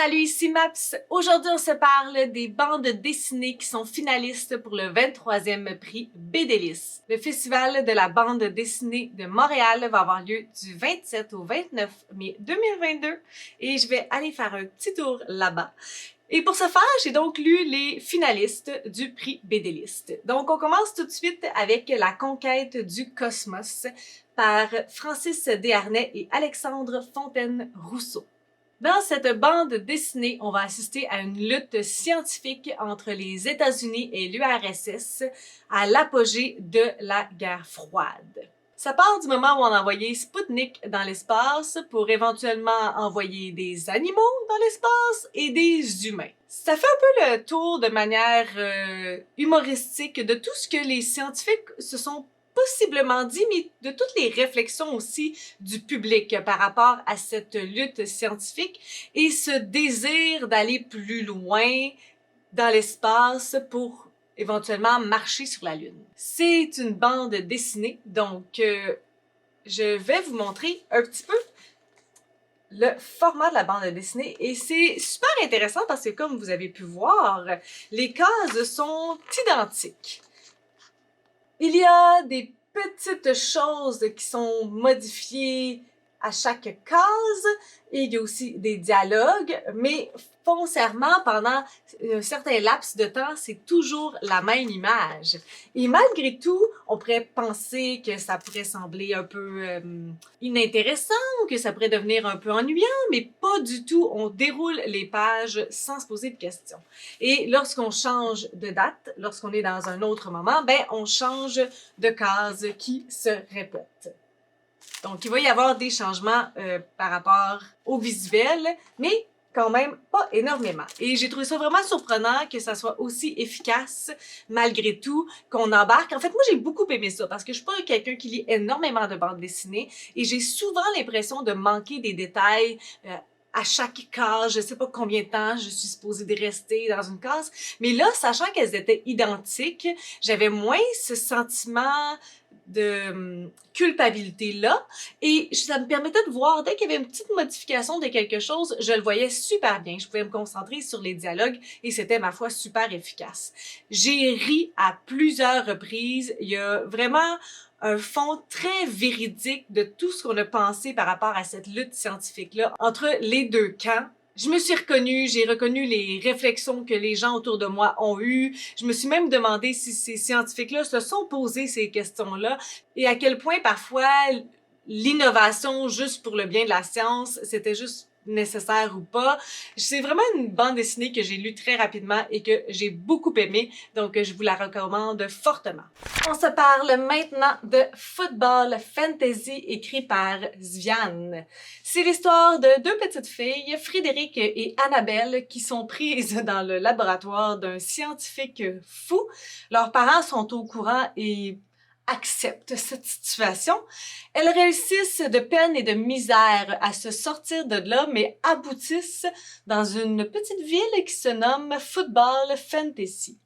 Salut, ici Maps. Aujourd'hui, on se parle des bandes dessinées qui sont finalistes pour le 23e prix BDLIS. Le Festival de la bande dessinée de Montréal va avoir lieu du 27 au 29 mai 2022 et je vais aller faire un petit tour là-bas. Et pour ce faire, j'ai donc lu les finalistes du prix BDLIS. Donc, on commence tout de suite avec La conquête du cosmos par Francis Desharnais et Alexandre Fontaine-Rousseau. Dans cette bande dessinée, on va assister à une lutte scientifique entre les États-Unis et l'URSS à l'apogée de la guerre froide. Ça part du moment où on a envoyé Spoutnik dans l'espace pour éventuellement envoyer des animaux dans l'espace et des humains. Ça fait un peu le tour de manière humoristique de tout ce que les scientifiques se sont possiblement dit, mais de toutes les réflexions aussi du public par rapport à cette lutte scientifique et ce désir d'aller plus loin dans l'espace pour éventuellement marcher sur la Lune. C'est une bande dessinée, donc je vais vous montrer un petit peu le format de la bande dessinée et c'est super intéressant parce que comme vous avez pu voir, les cases sont identiques. Il y a des petites choses qui sont modifiées à chaque case et il y a aussi des dialogues, mais foncièrement, pendant un certain laps de temps, c'est toujours la même image. Et malgré tout, on pourrait penser que ça pourrait sembler un peu inintéressant ou que ça pourrait devenir un peu ennuyant, mais pas du tout. On déroule les pages sans se poser de questions. Et lorsqu'on change de date, lorsqu'on est dans un autre moment, ben on change de case qui se répète. Donc, il va y avoir des changements par rapport au visuel, mais quand même pas énormément. Et j'ai trouvé ça vraiment surprenant que ça soit aussi efficace malgré tout, qu'on embarque. En fait, moi, j'ai beaucoup aimé ça parce que je suis pas quelqu'un qui lit énormément de bandes dessinées et j'ai souvent l'impression de manquer des détails à chaque case, je sais pas combien de temps je suis supposée de rester dans une case, mais là, sachant qu'elles étaient identiques, j'avais moins ce sentiment de culpabilité-là et ça me permettait de voir, dès qu'il y avait une petite modification de quelque chose, je le voyais super bien. Je pouvais me concentrer sur les dialogues et c'était, ma foi, super efficace. J'ai ri à plusieurs reprises. Il y a vraiment un fond très véridique de tout ce qu'on a pensé par rapport à cette lutte scientifique-là entre les deux camps. Je me suis reconnue, j'ai reconnu les réflexions que les gens autour de moi ont eues. Je me suis même demandé si ces scientifiques-là se sont posés ces questions-là et à quel point parfois l'innovation juste pour le bien de la science, c'était juste nécessaire ou pas. C'est vraiment une bande dessinée que j'ai lue très rapidement et que j'ai beaucoup aimée, donc je vous la recommande fortement. On se parle maintenant de Football Fantasy écrit par Zviane. C'est l'histoire de deux petites filles, Frédéric et Annabelle, qui sont prises dans le laboratoire d'un scientifique fou. Leurs parents sont au courant et acceptent cette situation. Elles réussissent de peine et de misère à se sortir de là, mais aboutissent dans une petite ville qui se nomme Football Fantasy.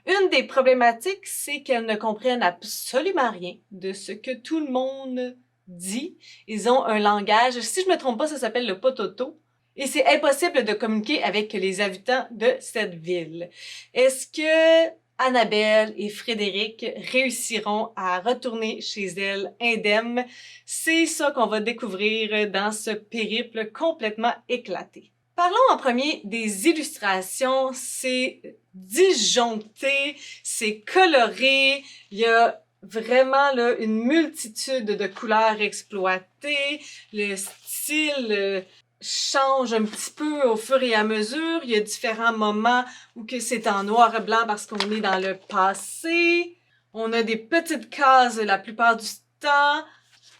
Une des problématiques, c'est qu'elles ne comprennent absolument rien de ce que tout le monde dit. Ils ont un langage, si je me trompe pas, ça s'appelle le pototo. Et c'est impossible de communiquer avec les habitants de cette ville. Est-ce que Annabelle et Frédéric réussiront à retourner chez elles indemnes? C'est ça qu'on va découvrir dans ce périple complètement éclaté. Parlons en premier des illustrations. C'est disjoncté, c'est coloré, il y a vraiment là une multitude de couleurs exploitées, le style change un petit peu au fur et à mesure. Il y a différents moments où que c'est en noir et blanc parce qu'on est dans le passé. On a des petites cases la plupart du temps,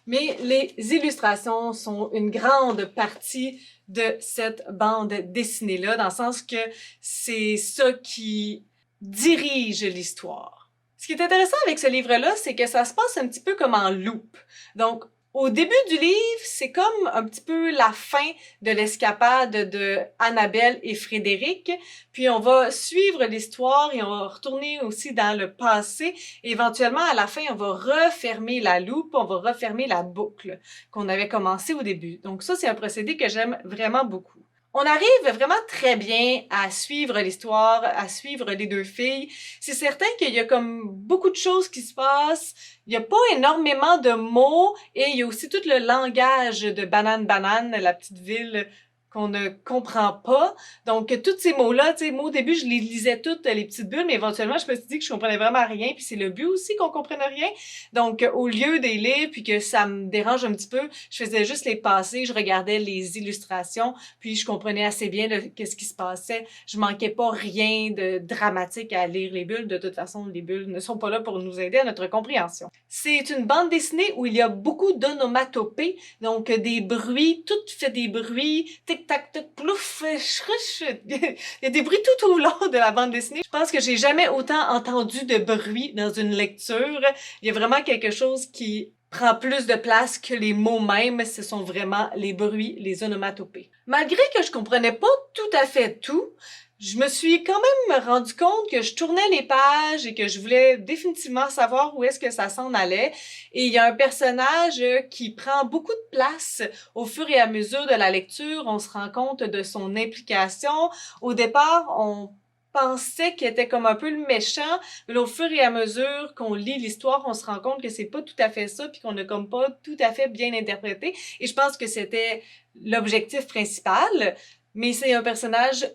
mais les illustrations sont une grande partie de cette bande dessinée-là, dans le sens que c'est ça qui dirige l'histoire. Ce qui est intéressant avec ce livre-là, c'est que ça se passe un petit peu comme en loop. Donc, au début du livre, c'est comme un petit peu la fin de l'escapade de Annabelle et Frédéric. Puis on va suivre l'histoire et on va retourner aussi dans le passé. Et éventuellement, à la fin, on va refermer la loupe, on va refermer la boucle qu'on avait commencé au début. Donc ça, c'est un procédé que j'aime vraiment beaucoup. On arrive vraiment très bien à suivre l'histoire, à suivre les deux filles. C'est certain qu'il y a comme beaucoup de choses qui se passent. Il n'y a pas énormément de mots et il y a aussi tout le langage de Banane Banane, la petite ville qu'on ne comprend pas. Donc, tous ces mots-là, tu sais, moi, au début, je les lisais toutes, les petites bulles, mais éventuellement, je me suis dit que je comprenais vraiment rien, puis c'est le but aussi qu'on comprenne rien. Donc, au lieu des lire, puis que ça me dérange un petit peu, je faisais juste les passer, je regardais les illustrations, puis je comprenais assez bien qu'est-ce qui se passait. Je manquais pas rien de dramatique à lire les bulles. De toute façon, les bulles ne sont pas là pour nous aider à notre compréhension. C'est une bande dessinée où il y a beaucoup d'onomatopées, donc des bruits, tout fait des bruits, tic-tac, tic, plouf, chruch. Il y a des bruits tout au long de la bande dessinée. Je pense que j'ai jamais autant entendu de bruit dans une lecture. Il y a vraiment quelque chose qui prend plus de place que les mots mêmes, ce sont vraiment les bruits, les onomatopées. Malgré que je comprenais pas tout à fait tout, je me suis quand même rendu compte que je tournais les pages et que je voulais définitivement savoir où est-ce que ça s'en allait. Et il y a un personnage qui prend beaucoup de place au fur et à mesure de la lecture. On se rend compte de son implication. Au départ, on pensait qu'il était comme un peu le méchant, mais au fur et à mesure qu'on lit l'histoire, on se rend compte que c'est pas tout à fait ça, puis qu'on a comme pas tout à fait bien interprété. Et je pense que c'était l'objectif principal. Mais c'est un personnage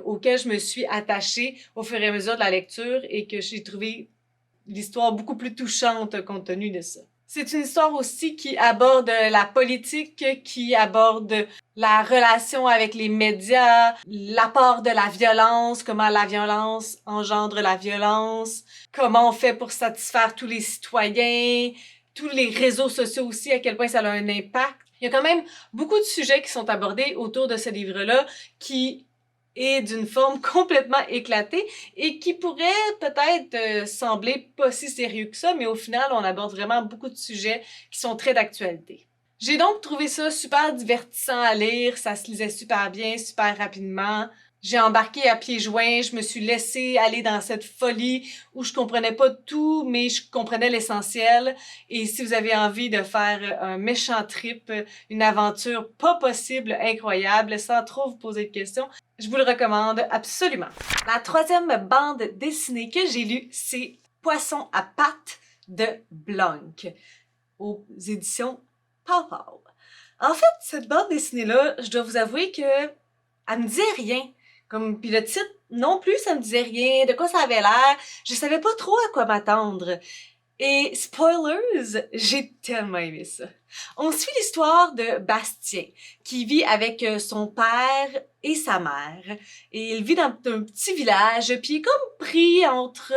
auquel je me suis attachée au fur et à mesure de la lecture et que j'ai trouvé l'histoire beaucoup plus touchante compte tenu de ça. C'est une histoire aussi qui aborde la politique, qui aborde la relation avec les médias, l'apport de la violence, comment la violence engendre la violence, comment on fait pour satisfaire tous les citoyens, tous les réseaux sociaux aussi, à quel point ça a un impact. Il y a quand même beaucoup de sujets qui sont abordés autour de ce livre-là qui est d'une forme complètement éclatée et qui pourrait peut-être sembler pas si sérieux que ça, mais au final, on aborde vraiment beaucoup de sujets qui sont très d'actualité. J'ai donc trouvé ça super divertissant à lire, ça se lisait super bien, super rapidement. J'ai embarqué à pieds joints, je me suis laissée aller dans cette folie où je comprenais pas tout, mais je comprenais l'essentiel. Et si vous avez envie de faire un méchant trip, une aventure pas possible, incroyable, sans trop vous poser de questions, je vous le recommande absolument. La troisième bande dessinée que j'ai lue, c'est Poisson à pattes de Blanc, aux éditions Pow Pow. En fait, cette bande dessinée-là, je dois vous avouer que elle me disait rien. Puis le titre non plus, ça me disait rien. De quoi ça avait l'air? Je savais pas trop à quoi m'attendre. Et spoilers, j'ai tellement aimé ça. On suit l'histoire de Bastien, qui vit avec son père et sa mère. Et il vit dans un petit village, puis il est comme pris entre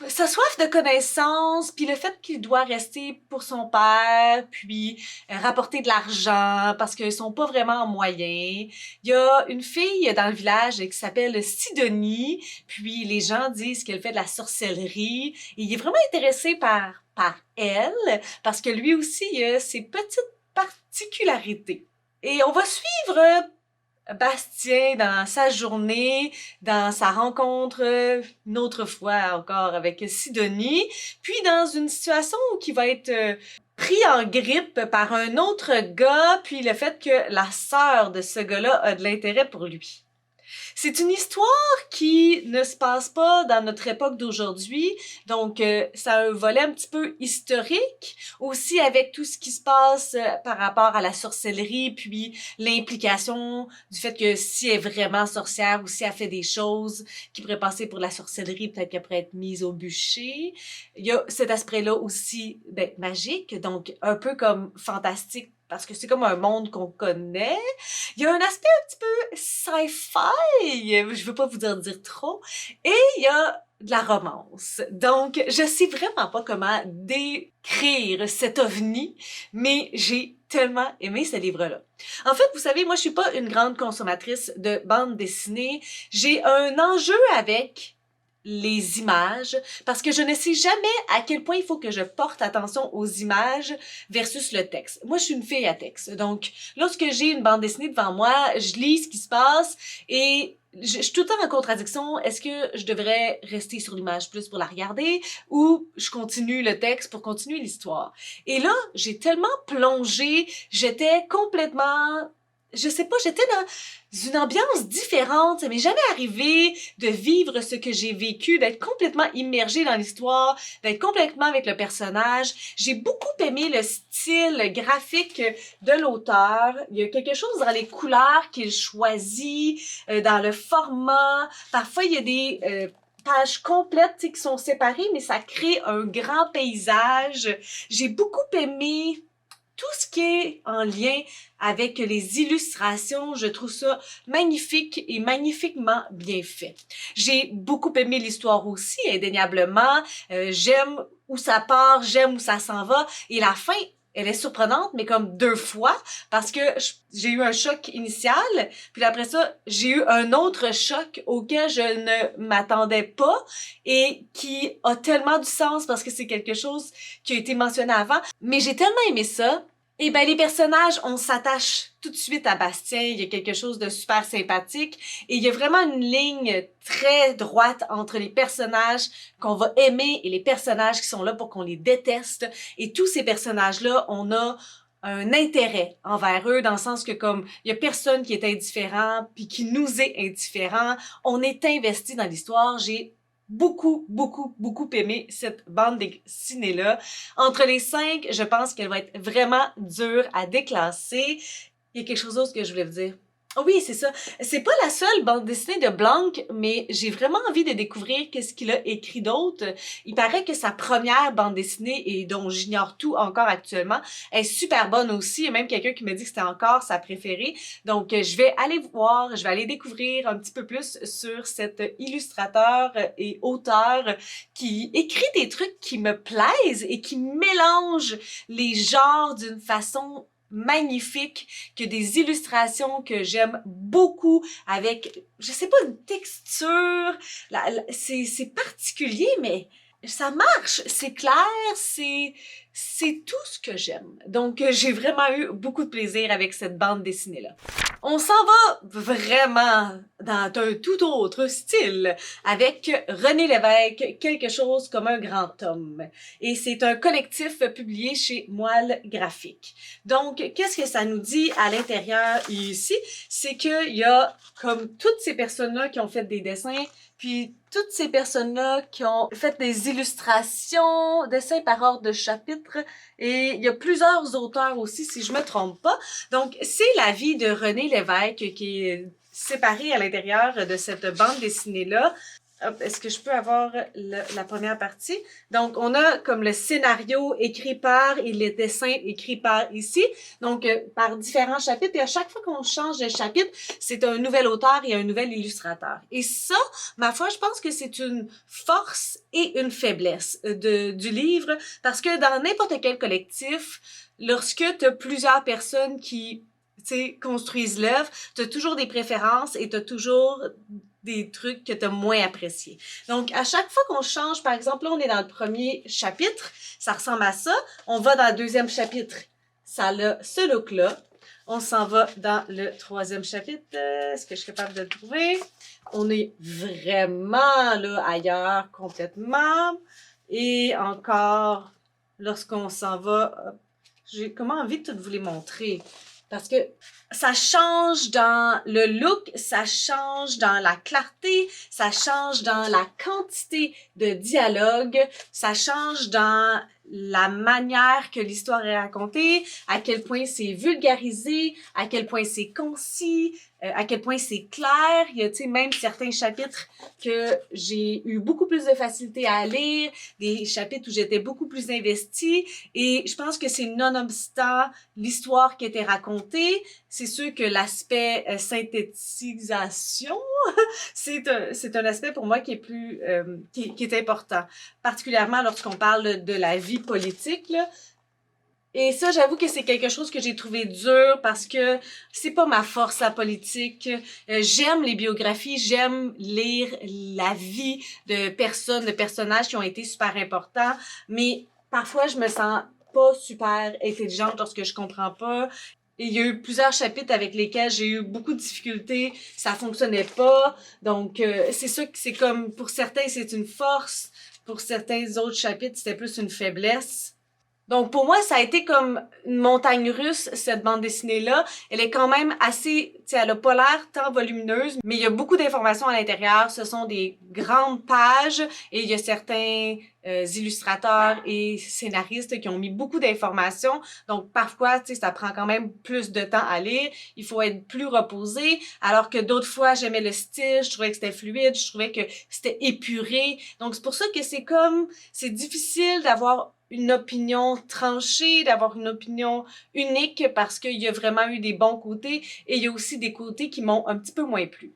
sa soif de connaissance, puis le fait qu'il doit rester pour son père, puis rapporter de l'argent, parce qu'ils sont pas vraiment en moyens. Il y a une fille dans le village qui s'appelle Sidonie, puis les gens disent qu'elle fait de la sorcellerie. Et il est vraiment intéressé par elle, parce que lui aussi, il a ses petites particularités. Et on va suivre Bastien dans sa journée, dans sa rencontre une autre fois encore avec Sidonie, puis dans une situation où il va être pris en grippe par un autre gars, puis le fait que la sœur de ce gars-là a de l'intérêt pour lui. C'est une histoire qui ne se passe pas dans notre époque d'aujourd'hui, donc ça a un volet un petit peu historique, aussi avec tout ce qui se passe par rapport à la sorcellerie, puis l'implication du fait que si elle est vraiment sorcière ou si elle fait des choses qui pourraient passer pour la sorcellerie, peut-être qu'elle pourrait être mise au bûcher. Il y a cet aspect-là aussi magique, donc un peu comme fantastique, parce que c'est comme un monde qu'on connaît. Il y a un aspect un petit peu sci-fi, je veux pas vous en dire trop, et il y a de la romance. Donc, je sais vraiment pas comment décrire cet ovni, mais j'ai tellement aimé ce livre-là. En fait, vous savez, moi, je suis pas une grande consommatrice de bandes dessinées. J'ai un enjeu avec les images, parce que je ne sais jamais à quel point il faut que je porte attention aux images versus le texte. Moi, je suis une fille à texte, donc lorsque j'ai une bande dessinée devant moi, je lis ce qui se passe et je suis tout le temps en contradiction. Est-ce que je devrais rester sur l'image plus pour la regarder ou je continue le texte pour continuer l'histoire? Et là, j'ai tellement plongé, j'étais complètement je sais pas, j'étais dans une ambiance différente. Ça m'est jamais arrivé de vivre ce que j'ai vécu, d'être complètement immergée dans l'histoire, d'être complètement avec le personnage. J'ai beaucoup aimé le style graphique de l'auteur. Il y a quelque chose dans les couleurs qu'il choisit, dans le format. Parfois, il y a des pages complètes qui sont séparées, mais ça crée un grand paysage. J'ai beaucoup aimé tout ce qui est en lien avec les illustrations. Je trouve ça magnifique et magnifiquement bien fait. J'ai beaucoup aimé l'histoire aussi, indéniablement. J'aime où ça part, j'aime où ça s'en va. Et la fin, elle est surprenante, mais comme 2 fois, parce que j'ai eu un choc initial, puis après ça, j'ai eu un autre choc auquel je ne m'attendais pas et qui a tellement du sens parce que c'est quelque chose qui a été mentionné avant. Mais j'ai tellement aimé ça. Et ben les personnages, on s'attache tout de suite à Bastien. Il y a quelque chose de super sympathique et il y a vraiment une ligne très droite entre les personnages qu'on va aimer et les personnages qui sont là pour qu'on les déteste. Et tous ces personnages-là, on a un intérêt envers eux dans le sens que comme il y a personne qui est indifférent puis qui nous est indifférent, on est investi dans l'histoire. J'ai beaucoup aimé cette bande dessinée-là. Entre les 5, je pense qu'elle va être vraiment dure à déclasser. Il y a quelque chose d'autre que je voulais vous dire. Oh oui, c'est ça. C'est pas la seule bande dessinée de Blanc, mais j'ai vraiment envie de découvrir qu'est-ce qu'il a écrit d'autre. Il paraît que sa première bande dessinée, et dont j'ignore tout encore actuellement, est super bonne aussi. Il y a même quelqu'un qui me dit que c'était encore sa préférée. Donc, je vais aller voir, je vais aller découvrir un petit peu plus sur cet illustrateur et auteur qui écrit des trucs qui me plaisent et qui mélange les genres d'une façon magnifique, que des illustrations que j'aime beaucoup avec, je sais pas, une texture, c'est particulier, mais ça marche, c'est clair, c'est tout ce que j'aime. Donc, j'ai vraiment eu beaucoup de plaisir avec cette bande dessinée-là. On s'en va vraiment dans un tout autre style avec René Lévesque, quelque chose comme un grand homme. Et c'est un collectif publié chez Moelle Graphique. Donc, qu'est-ce que ça nous dit à l'intérieur ici? C'est qu'il y a comme toutes ces personnes-là qui ont fait des dessins, puis toutes ces personnes-là qui ont fait des illustrations, dessins par ordre de chapitre, et il y a plusieurs auteurs aussi, si je me trompe pas. Donc, c'est la vie de René Lévesque qui est séparée à l'intérieur de cette bande dessinée-là. Est-ce que je peux avoir la première partie? Donc, on a comme le scénario écrit par et les dessins écrits par ici. Donc, par différents chapitres. Et à chaque fois qu'on change de chapitre, c'est un nouvel auteur et un nouvel illustrateur. Et ça, ma foi, je pense que c'est une force et une faiblesse du livre. Parce que dans n'importe quel collectif, lorsque tu as plusieurs personnes qui construisent l'œuvre, tu as toujours des préférences et tu as toujours des trucs que tu as moins appréciés. Donc, à chaque fois qu'on change, par exemple, là, on est dans le premier chapitre, ça ressemble à ça. On va dans le deuxième chapitre, ça a ce look-là. On s'en va dans le troisième chapitre. Est-ce que je suis capable de le trouver? On est vraiment là ailleurs complètement. Et encore, lorsqu'on s'en va, j'ai comment envie de tout vous les montrer. Parce que ça change dans le look, ça change dans la clarté, ça change dans la quantité de dialogue, ça change dans la manière que l'histoire est racontée, à quel point c'est vulgarisé, à quel point c'est concis, à quel point c'est clair. Il y a, tu sais, même certains chapitres que j'ai eu beaucoup plus de facilité à lire, des chapitres où j'étais beaucoup plus investie, et je pense que c'est nonobstant l'histoire qui était racontée. C'est sûr que l'aspect synthétisation, c'est un aspect pour moi qui est plus qui est important, particulièrement lorsqu'on parle de la vie politique, là. Et ça, j'avoue que c'est quelque chose que j'ai trouvé dur parce que c'est pas ma force, la politique. J'aime les biographies, j'aime lire la vie de personnes, de personnages qui ont été super importants, mais parfois je me sens pas super intelligente lorsque je comprends pas. Et il y a eu plusieurs chapitres avec lesquels j'ai eu beaucoup de difficultés, ça fonctionnait pas. Donc, c'est sûr que c'est comme, pour certains, c'est une force. Pour certains autres chapitres, c'était plus une faiblesse. Donc pour moi, ça a été comme une montagne russe, cette bande dessinée-là. Elle est quand même assez, tu sais, elle a pas l'air tant volumineuse, mais il y a beaucoup d'informations à l'intérieur. Ce sont des grandes pages et il y a certains illustrateurs et scénaristes qui ont mis beaucoup d'informations. Donc parfois, tu sais, ça prend quand même plus de temps à lire. Il faut être plus reposé, alors que d'autres fois, j'aimais le style, je trouvais que c'était fluide, je trouvais que c'était épuré. Donc c'est pour ça que c'est difficile d'avoir une opinion tranchée, d'avoir une opinion unique parce qu'il y a vraiment eu des bons côtés et il y a aussi des côtés qui m'ont un petit peu moins plu.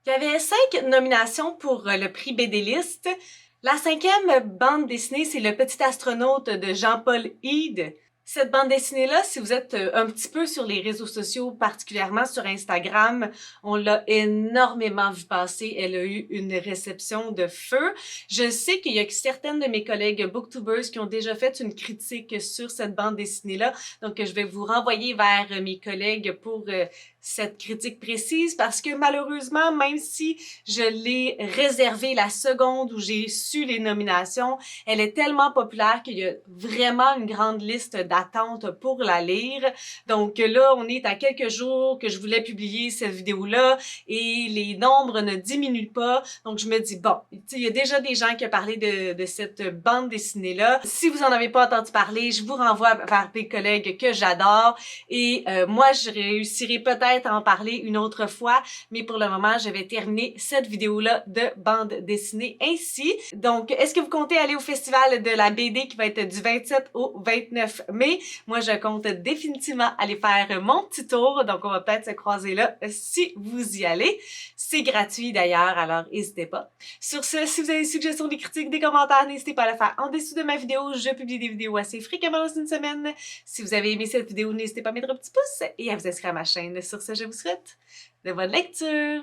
Il y avait 5 nominations pour le prix BD List. La 5e bande dessinée, c'est Le Petit Astronaute de Jean-Paul Hyde. Cette bande dessinée-là, si vous êtes un petit peu sur les réseaux sociaux, particulièrement sur Instagram, on l'a énormément vu passer. Elle a eu une réception de feu. Je sais qu'il y a certaines de mes collègues booktubers qui ont déjà fait une critique sur cette bande dessinée-là. Donc, je vais vous renvoyer vers mes collègues pour cette critique précise parce que malheureusement, même si je l'ai réservée la seconde où j'ai su les nominations, elle est tellement populaire qu'il y a vraiment une grande liste d'attente pour la lire. Donc là, on est à quelques jours que je voulais publier cette vidéo-là et les nombres ne diminuent pas. Donc je me dis, bon, il y a déjà des gens qui ont parlé de cette bande dessinée-là. Si vous en avez pas entendu parler, je vous renvoie vers des collègues que j'adore et moi, je réussirai peut-être à en parler une autre fois, mais pour le moment, je vais terminer cette vidéo-là de bande dessinée ainsi. Donc, est-ce que vous comptez aller au festival de la BD qui va être du 27 au 29 mai? Moi, je compte définitivement aller faire mon petit tour, donc on va peut-être se croiser là si vous y allez. C'est gratuit d'ailleurs, alors n'hésitez pas. Sur ce, si vous avez des suggestions, des critiques, des commentaires, n'hésitez pas à le faire en dessous de ma vidéo. Je publie des vidéos assez fréquemment dans une semaine. Si vous avez aimé cette vidéo, n'hésitez pas à mettre un petit pouce et à vous inscrire à ma chaîne. Sur ce, je vous souhaite de bonnes lectures!